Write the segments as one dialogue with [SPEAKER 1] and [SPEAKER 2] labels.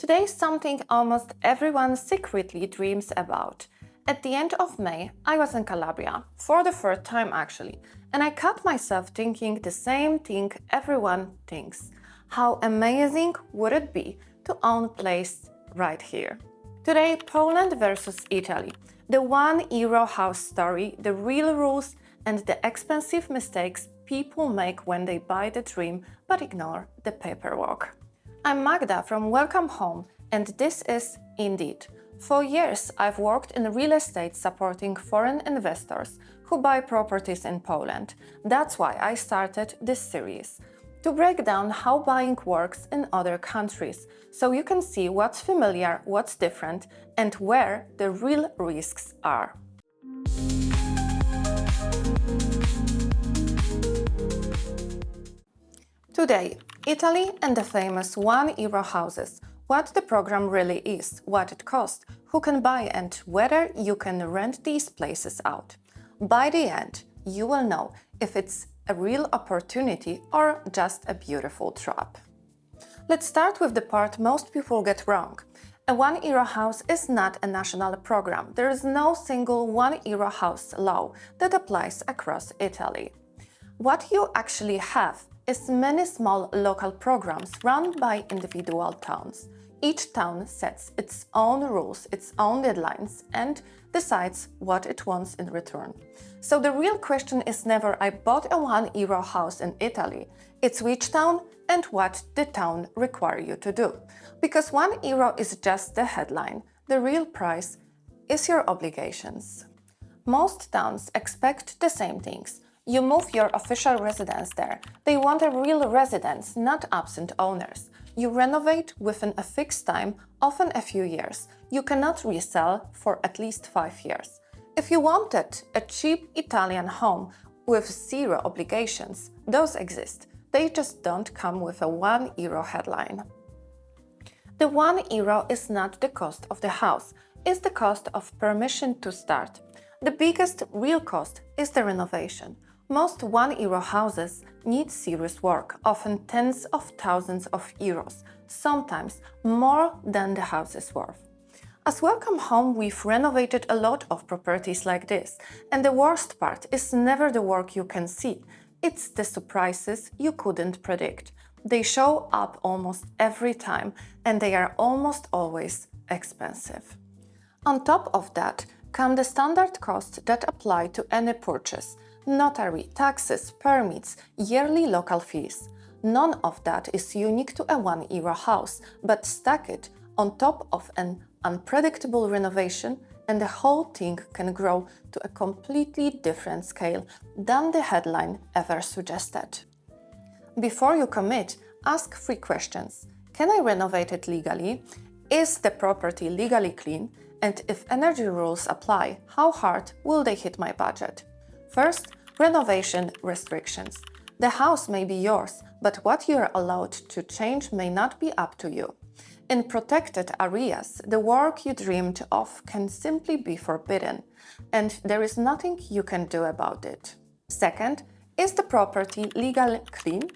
[SPEAKER 1] Today is something almost everyone secretly dreams about. At the end of May, I was in Calabria, for the third time actually, and I caught myself thinking the same thing everyone thinks. How amazing would it be to own a place right here? Today, Poland versus Italy. The €1 house story, the real rules, and the expensive mistakes people make when they buy the dream but ignore the paperwork. I'm Magda from Wellcome Home, and this is Indeed. For years, I've worked in real estate supporting foreign investors who buy properties in Poland. That's why I started this series, to break down how buying works in other countries, so you can see what's familiar, what's different, and where the real risks are. Today, Italy and the famous €1 houses, what the program really is, what it costs, who can buy and whether you can rent these places out. By the end, you will know if it's a real opportunity or just a beautiful trap. Let's start with the part most people get wrong. A €1 house is not a national program. There is no single €1 house law that applies across Italy. What you actually have is many small local programs run by individual towns. Each town sets its own rules, its own deadlines, and decides what it wants in return. So the real question is never I bought a €1 house in Italy. It's which town and what the town require you to do. Because €1 is just the headline. The real price is your obligations. Most towns expect the same things. You move your official residence there. They want a real residence, not absent owners. You renovate within a fixed time, often a few years. You cannot resell for at least 5 years. If you wanted a cheap Italian home with zero obligations, those exist. They just don't come with a €1 headline. The €1 is not the cost of the house, it's the cost of permission to start. The biggest real cost is the renovation. Most €1 houses need serious work, often tens of thousands of euros, sometimes more than the house is worth. As Wellcome Home, we've renovated a lot of properties like this, and the worst part is never the work you can see. It's the surprises you couldn't predict. They show up almost every time, and they are almost always expensive. On top of that come the standard costs that apply to any purchase: notary, taxes, permits, yearly local fees. None of that is unique to a €1 house, but stack it on top of an unpredictable renovation and the whole thing can grow to a completely different scale than the headline ever suggested. Before you commit, ask 3 questions. Can I renovate it legally? Is the property legally clean? And if energy rules apply, how hard will they hit my budget? First, renovation restrictions. The house may be yours, but what you're allowed to change may not be up to you. In protected areas, the work you dreamed of can simply be forbidden, and there is nothing you can do about it. Second, is the property legally clean?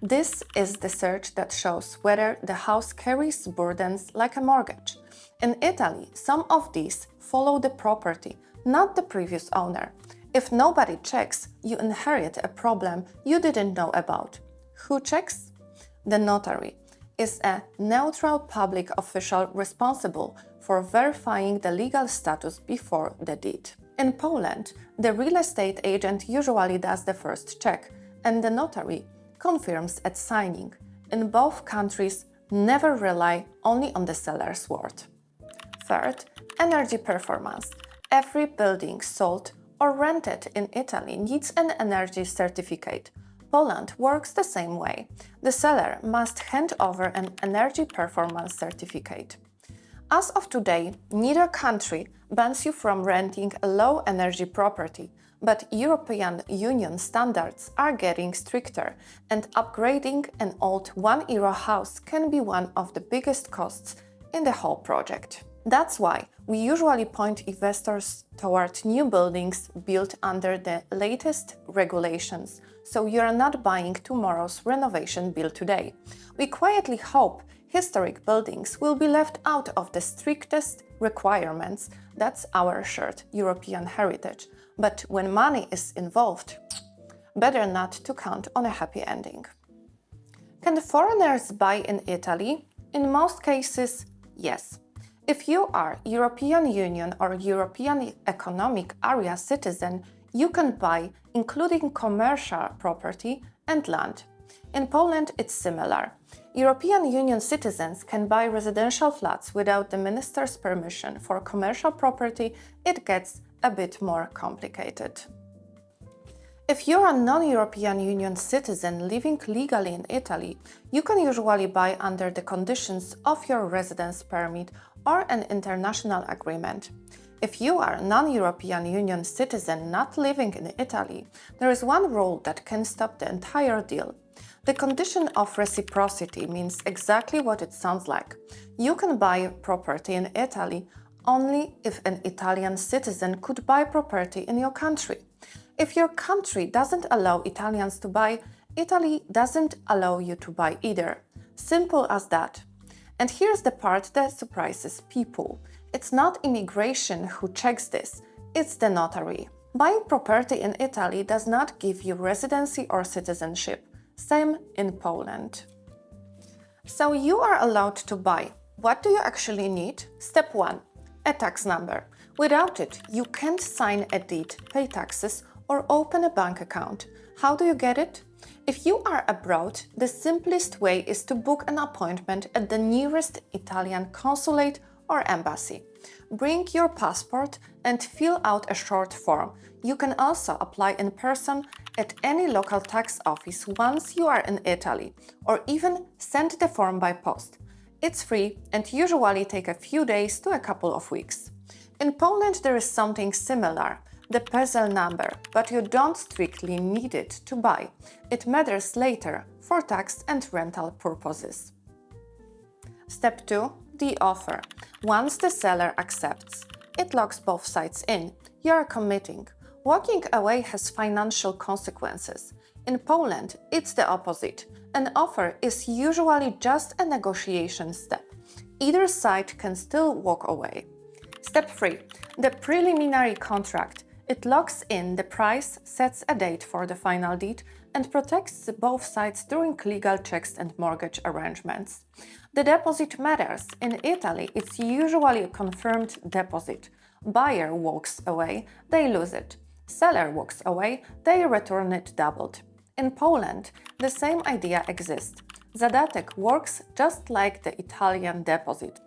[SPEAKER 1] This is the search that shows whether the house carries burdens like a mortgage. In Italy, some of these follow the property, not the previous owner. If nobody checks, you inherit a problem you didn't know about. Who checks? The notary is a neutral public official responsible for verifying the legal status before the deed. In Poland, the real estate agent usually does the first check, and the notary confirms at signing. In both countries, never rely only on the seller's word. Third, energy performance. Every building sold or rented in Italy needs an energy certificate. Poland works the same way. The seller must hand over an energy performance certificate. As of today, neither country bans you from renting a low-energy property, but European Union standards are getting stricter, and upgrading an old €1 house can be one of the biggest costs in the whole project. That's why we usually point investors toward new buildings built under the latest regulations, so you're not buying tomorrow's renovation built today. We quietly hope Historic buildings will be left out of the strictest requirements. That's our shared European heritage. But when money is involved, better not to count on a happy ending. Can foreigners buy in Italy? In most cases, yes. If you are European Union or European Economic Area citizen, you can buy, including commercial property and land. In Poland, it's similar. European Union citizens can buy residential flats without the minister's permission. For commercial property, it gets a bit more complicated. If you're a non-European Union citizen living legally in Italy, you can usually buy under the conditions of your residence permit or an international agreement. If you are a non-European Union citizen not living in Italy, there is one rule that can stop the entire deal. The condition of reciprocity means exactly what it sounds like. You can buy property in Italy only if an Italian citizen could buy property in your country. If your country doesn't allow Italians to buy, Italy doesn't allow you to buy either. Simple as that. And here's the part that surprises people. It's not immigration who checks this, it's the notary. Buying property in Italy does not give you residency or citizenship. Same in Poland. So you are allowed to buy. What do you actually need? Step 1. A tax number. Without it, you can't sign a deed, pay taxes, or open a bank account. How do you get it? If you are abroad, the simplest way is to book an appointment at the nearest Italian consulate or embassy. Bring your passport and fill out a short form. You can also apply in person at any local tax office once you are in Italy, or even send the form by post. It's free and usually takes a few days to a couple of weeks. In Poland, there is something similar, the PESEL number, but you don't strictly need it to buy. It matters later for tax and rental purposes. Step 2. The offer. Once the seller accepts, it locks both sides in. You are committing. Walking away has financial consequences. In Poland, it's the opposite. An offer is usually just a negotiation step. Either side can still walk away. Step 3. The preliminary contract. It locks in the price, sets a date for the final deed, and protects both sides during legal checks and mortgage arrangements. The deposit matters. In Italy, it's usually a confirmed deposit. Buyer walks away, they lose it. Seller walks away, they return it doubled. In Poland, the same idea exists. Zadatek works just like the Italian deposit.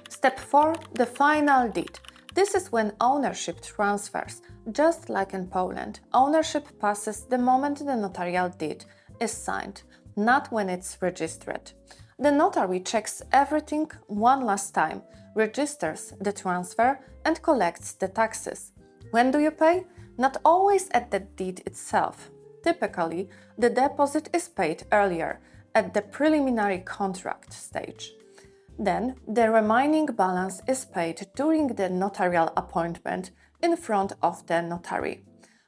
[SPEAKER 1] Step 4. The final deed. This is when ownership transfers. Just like in Poland, ownership passes the moment the notarial deed is signed, not when it's registered. The notary checks everything one last time, registers the transfer, and collects the taxes. When do you pay? Not always at the deed itself. Typically, the deposit is paid earlier, at the preliminary contract stage. Then, the remaining balance is paid during the notarial appointment in front of the notary.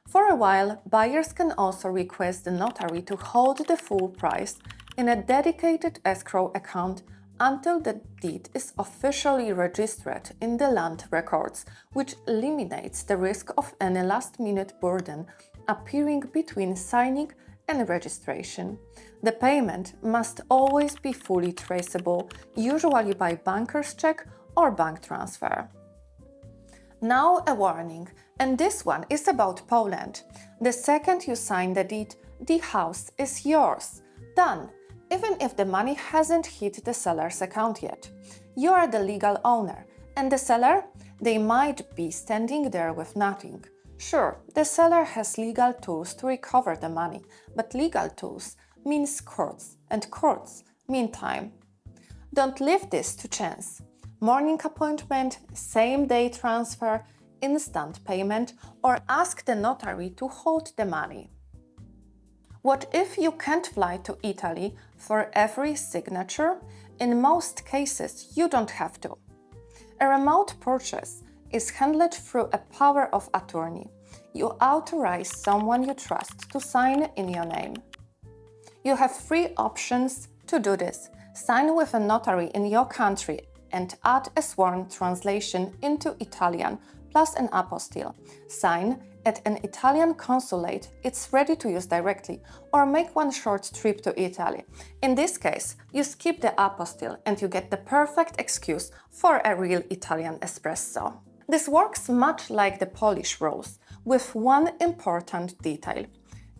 [SPEAKER 1] For a while, buyers can also request the notary to hold the full price in a dedicated escrow account until the deed is officially registered in the land records, which eliminates the risk of any last-minute burden appearing between signing and registration. The payment must always be fully traceable, usually by banker's check or bank transfer. Now a warning, and this one is about Poland. The second you sign the deed, the house is yours. Done, even if the money hasn't hit the seller's account yet. You are the legal owner, and the seller? They might be standing there with nothing. Sure, the seller has legal tools to recover the money, but legal tools means courts, and courts mean time. Don't leave this to chance. Morning appointment, same-day transfer, instant payment, or ask the notary to hold the money. What if you can't fly to Italy for every signature? In most cases, you don't have to. A remote purchase is handled through a power of attorney. You authorize someone you trust to sign in your name. You have 3 options to do this. Sign with a notary in your country and add a sworn translation into Italian plus an apostille. Sign at an Italian consulate, it's ready to use directly, or make one short trip to Italy. In this case, you skip the apostille and you get the perfect excuse for a real Italian espresso. This works much like the Polish rules, with one important detail.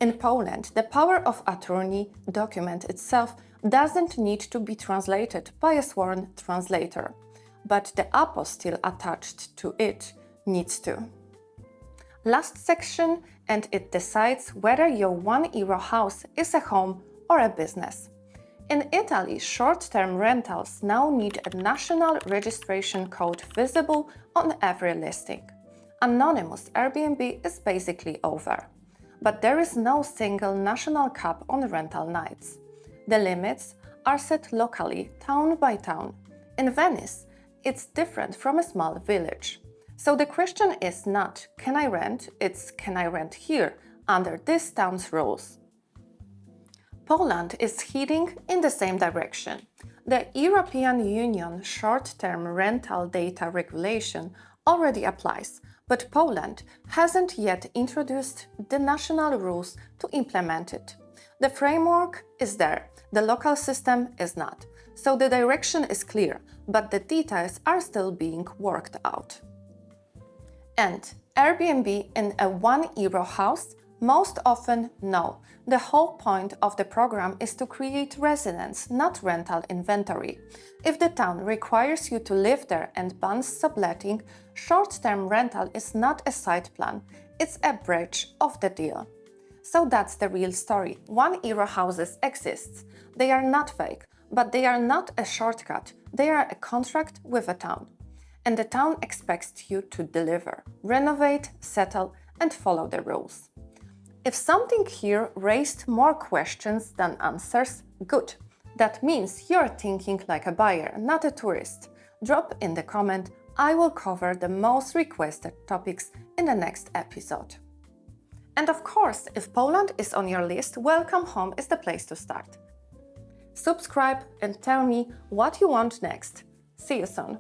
[SPEAKER 1] In Poland, the power of attorney document itself doesn't need to be translated by a sworn translator, but the apostille attached to it needs to. Last section, and it decides whether your €1 house is a home or a business. In Italy, short-term rentals now need a national registration code visible on every listing. Anonymous Airbnb is basically over. But there is no single national cap on rental nights. The limits are set locally, town by town. In Venice, it's different from a small village. So the question is not, can I rent? It's, can I rent here, under this town's rules? Poland is heading in the same direction. The European Union short-term rental data regulation already applies, but Poland hasn't yet introduced the national rules to implement it. The framework is there, the local system is not. So the direction is clear, but the details are still being worked out. And Airbnb in a €1 house? Most often, no. The whole point of the program is to create residence, not rental inventory. If the town requires you to live there and bans subletting, short-term rental is not a side plan, it's a breach of the deal. So that's the real story. €1 houses exist. They are not fake, but they are not a shortcut. They are a contract with a town. And the town expects you to deliver, renovate, settle, and follow the rules. If something here raised more questions than answers, good. That means you're thinking like a buyer, not a tourist. Drop in the comment, I will cover the most requested topics in the next episode. And of course, if Poland is on your list, Wellcome Home is the place to start. Subscribe and tell me what you want next. See you soon.